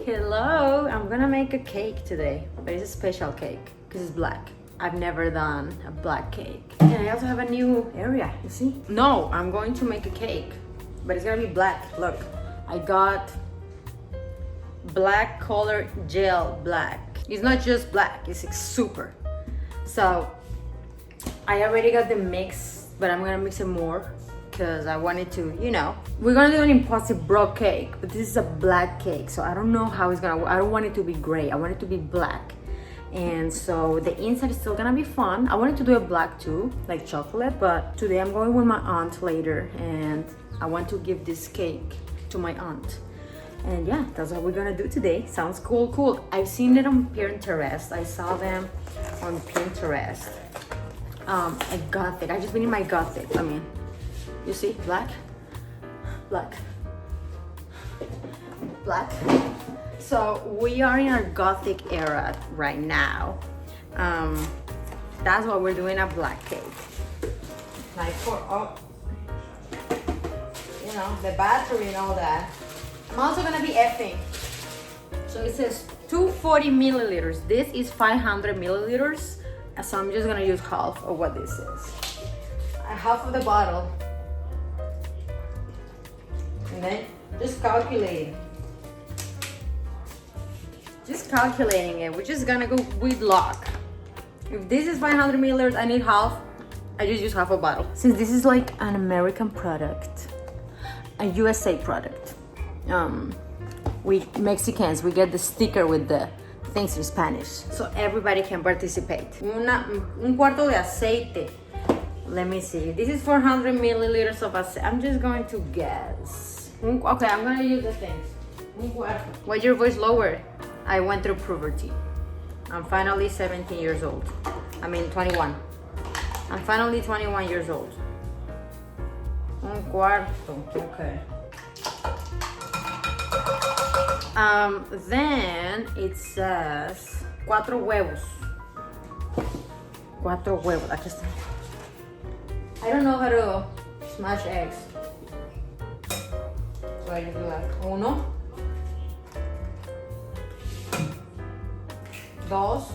Hello! I'm gonna make a cake today, but it's a special cake because it's black. I've never done a black cake. And I also have a new area, you see? No, I'm going to make a cake, but it's gonna be black. Look, I got black color gel black. It's not just black, it's like super. So I already got the mix, but I'm gonna mix it more because I wanted to, you know. We're gonna do an impossible cake, but this is a black cake, so I don't know how it's gonna work. I don't want it to be gray, I want it to be black. And so the inside is still gonna be fun. I wanted to do a black too, like chocolate, but today I'm going with my aunt later and I want to give this cake to my aunt. And yeah, that's what we're gonna do today. Sounds cool. I've seen it on Pinterest. I saw them on Pinterest. A gothic. I just been in my gothic. I mean, you see, black. So we are in our gothic era right now. That's why we're doing a black cake. Like for you know, the battery and all that. I'm also gonna be effing. So it says 240 milliliters. This is 500 milliliters. So I'm just gonna use half of what this is. Half of the bottle. And then just calculating. It. We're just gonna go with luck. If this is 500 milliliters, I need half. I just use half a bottle. Since this is like an American product, a USA product. We Mexicans, we get the sticker with the things in Spanish, so everybody can participate. Un cuarto de aceite. Let me see. This is 400 milliliters of aceite. I'm just going to guess. Okay, I'm gonna use the things. Un cuarto. Why your voice lower? I went through puberty. I'm finally 17 years old. I mean 21. I'm finally 21 years old. Un cuarto. Okay. Then it says cuatro huevos. Aquí está. I don't know how to smash eggs. So I just do that. Uno. Dos.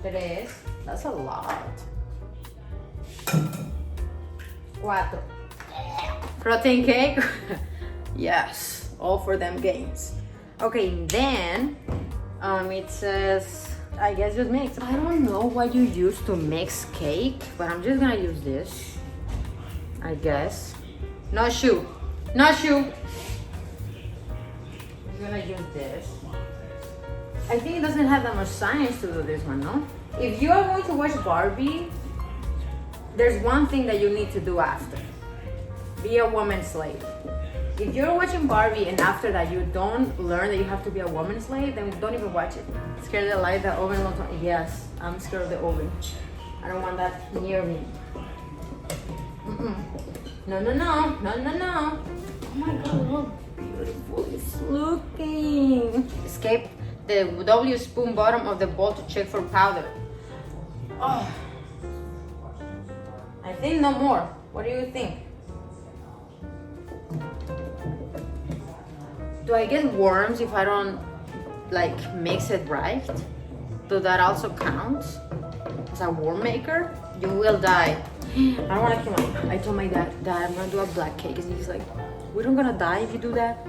Tres. That's a lot. Cuatro. Protein cake. Yes, all for them games. Okay, then it says, I guess just mix. I don't know what you use to mix cake, but I'm just gonna use this, I guess. No shoe. I'm gonna use this. I think it doesn't have that much science to do this one, no? If you are going to watch Barbie, there's one thing that you need to do after. Be a woman slave. If you're watching Barbie and after that you don't learn that you have to be a woman slave, then don't even watch it. Scared of the light, the oven will turn. Yes, I'm scared of the oven. I don't want that near me. No. Oh my God, how beautiful it's looking. Escape the W spoon bottom of the bowl to check for powder. Oh. I think no more. What do you think? Do I get worms if I don't like mix it right? Does that also count as a worm maker? You will die. I don't want to kill my. I told my dad, I'm gonna do a black cake, and he's like, "We don't gonna die if you do that."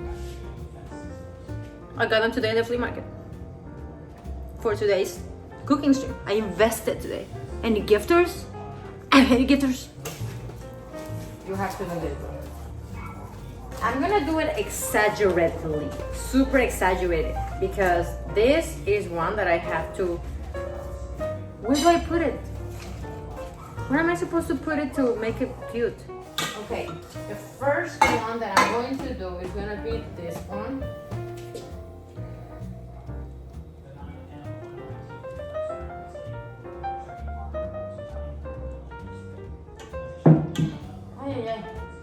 I got them today in the flea market for today's cooking stream. I invested today. Any gifters? Any gifters? You have to do this. I'm gonna do it exaggeratedly, super exaggerated, because this is one that I have to. Where do I put it? Where am I supposed to put it to make it cute? Okay, the first one that I'm going to do is gonna be this one.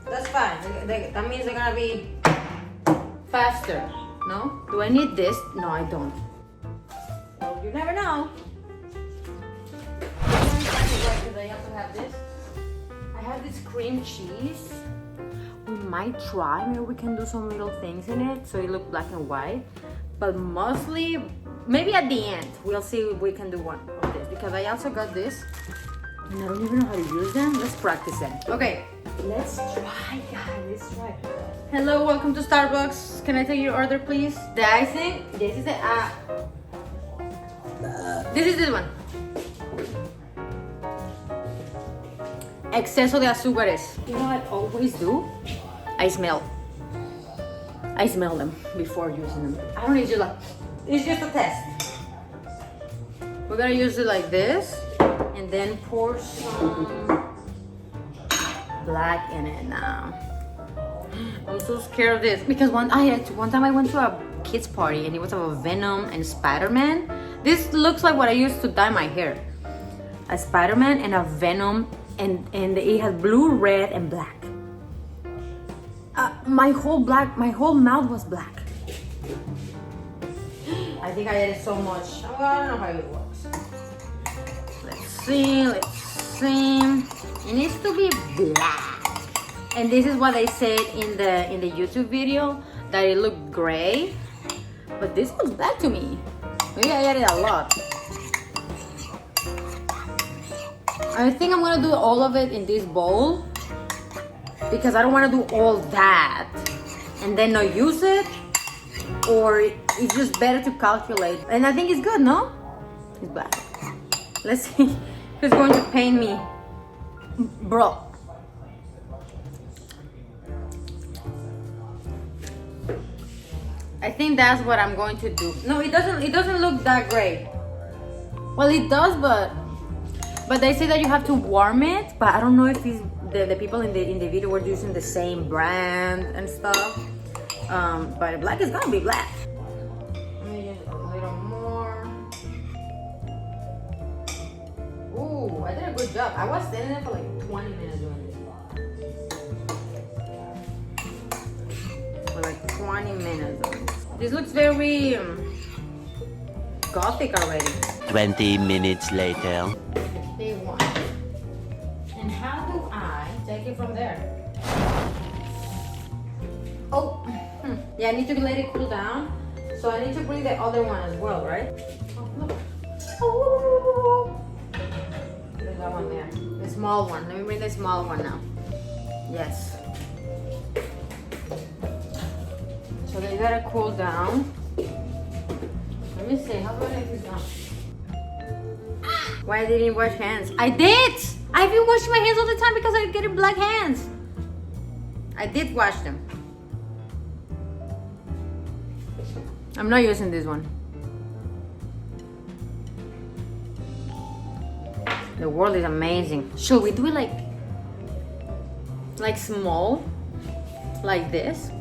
That's fine. That means they're gonna be faster. No? Do I need this? No, I don't. Well, you never know. I also have this. I have this cream cheese. might try, maybe we can do some little things in it so it look black and white. But mostly, maybe at the end, we'll see if we can do one of this. Because I also got this, and I don't even know how to use them. Let's practice them. Okay, let's try, guys, let's try. Hello, welcome to Starbucks. Can I take your order, please? The icing, this is it. This is this one. Exceso de azúcares. You know what I always do? I smell them before using them. I don't need to like, it's just a test. We're gonna use it like this and then pour some black in it now. I'm so scared of this because one time I went to a kids party and it was a Venom and Spider-Man. This looks like what I used to dye my hair. A Spider-Man and a Venom, and it has blue, red, and black. My whole mouth was black. I think I added so much. Oh, I don't know how it works. Let's see. It needs to be black. And this is what I said in the YouTube video, that it looked gray. But this looks black to me. Maybe I added a lot. I think I'm gonna do all of it in this bowl because I don't want to do all that and then not use it, or it's just better to calculate. And I think it's good, no? It's black. Let's see who's going to paint me, bro. I think that's what I'm going to do. No, it doesn't look that great. Well, it does, but they say that you have to warm it, but I don't know if it's the people in the video were using the same brand and stuff. But black is gonna be black. Let me use a little more. Ooh, I did a good job. I was standing there for like 20 minutes doing this. For like 20 minutes. This looks very gothic already. 20 minutes later. Big one. And how do I take it from there? Oh, yeah, I need to let it cool down. So I need to bring the other one as well, right? Oh, look. Oh, there's that one there. The small one. Let me bring the small one now. Yes. So they gotta cool down. Let me see. How do I make this down? Why didn't you wash hands? I did! I've been washing my hands all the time because I get black hands. I did wash them. I'm not using this one. The world is amazing. Should we do it like small? Like this?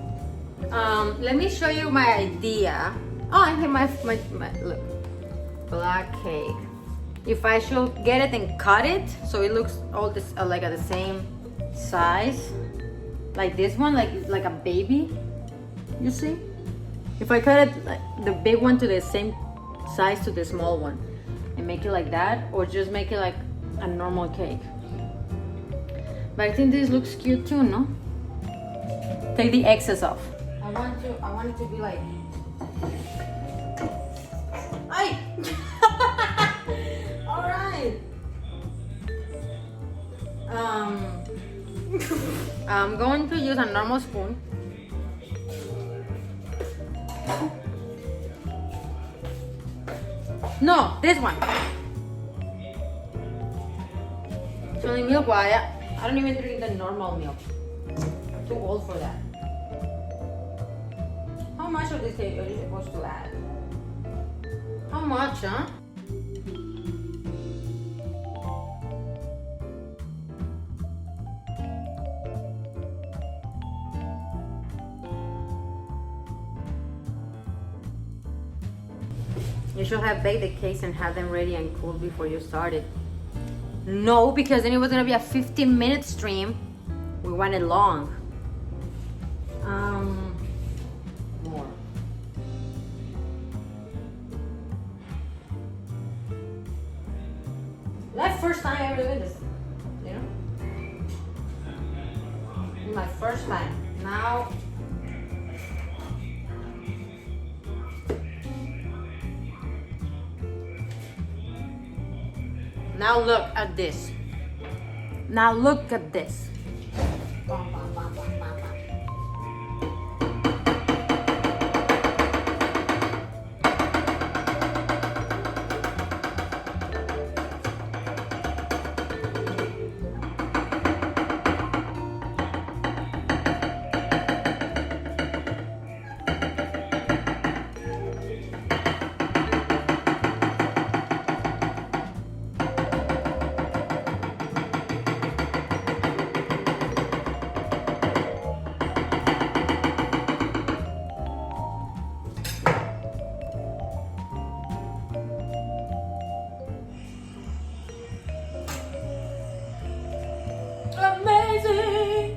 Let me show you my idea. Oh, I have my look. Black cake. If I should get it and cut it so it looks all this like at the same size, like this one, like a baby, you see? If I cut it like the big one to the same size to the small one and make it like that, or just make it like a normal cake. But I think this looks cute too, no? Take the excess off. I want it to be like, ay! I'm going to use a normal spoon. No, this one. So the milk, I don't even drink the normal milk. I'm too old for that. How much of this cake are you supposed to add? How much, huh? You should have baked the cakes and have them ready and cool before you started. No, because then it was gonna be a 15-minute stream. We want it long. More. That's the first time I ever did this, you know? my first time. Now, look at this. Now look at this. Bum, bum, bum, bum, bum, bum. Amazing!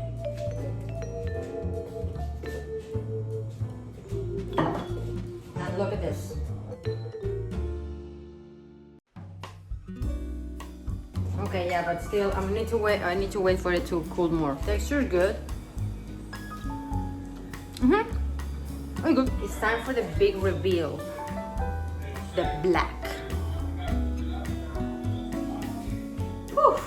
And look at this. Okay, yeah, but still, I need to wait. I need to wait for it to cool more. Texture good. Oh, good. It's time for the big reveal. The black. Whew.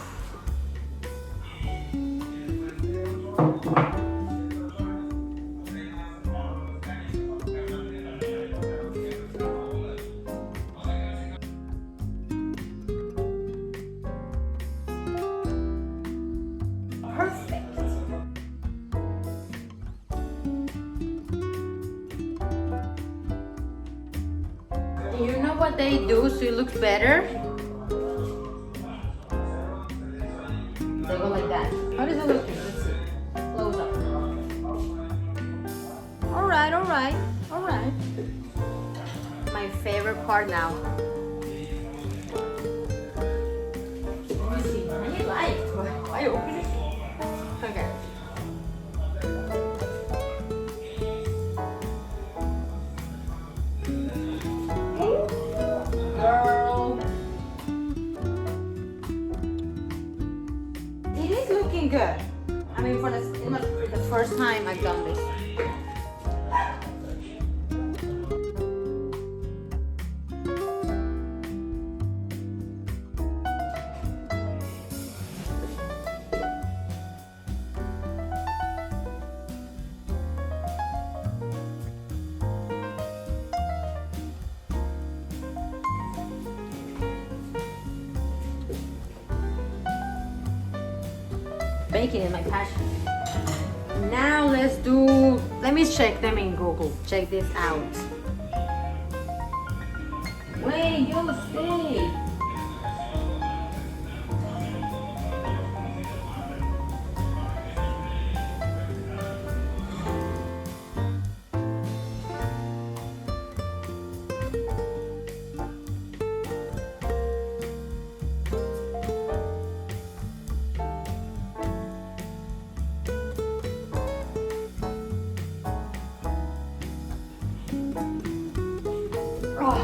Perfect. You know what they do so it looks better? They go like that. How does it look? Let's see. Close up. Alright, alright, alright. My favorite part now. Let me see. I need light. Why open it? Okay. Girl. It is looking good. I mean, for the first time I've done this. Baking is my passion. Now let me check them in Google. Check this out. Wait, you see. Oh.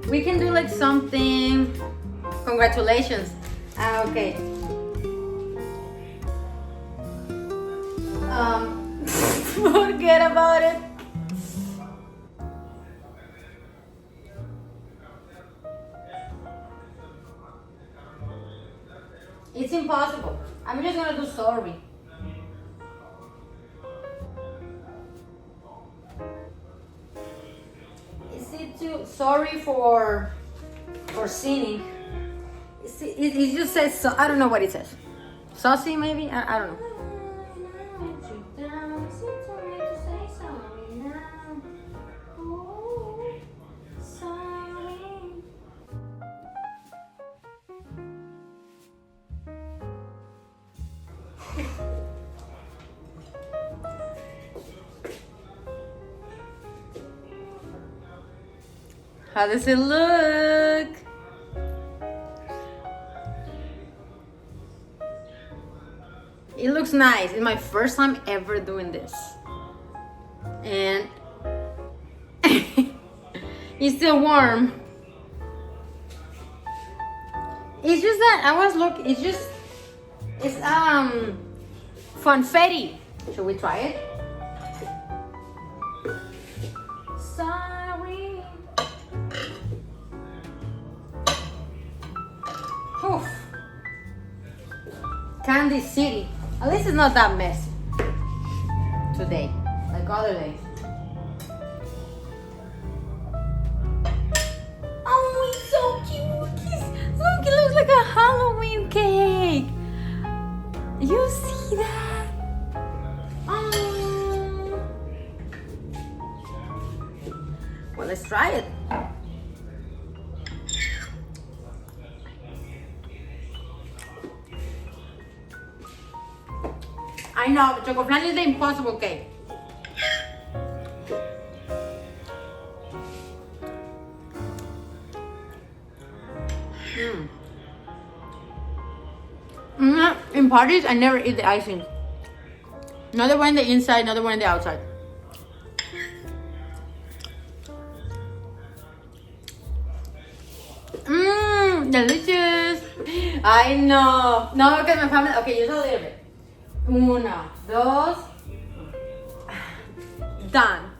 We can do like something. Congratulations. Okay. Forget about it. It's impossible. I'm just gonna do sorry. Is it too sorry for sinning? It just says so. I don't know what it says. Saucy maybe? I don't know. How does it look? It looks nice. It's my first time ever doing this. And it's still warm. It's just that I was looking. It's funfetti. Should we try it? Sorry. Oof. Candy City. At least it's not that messy today, like other days. Oh, it's so cute. Look, it looks like a Halloween cake. You see that? Oh. Well, let's try it. I know, chocolate is the impossible cake. In parties, I never eat the icing. Not the one on the inside, not the one on the outside. Delicious. I know. No, because my family. Okay, use a little bit. Uno, dos. Done.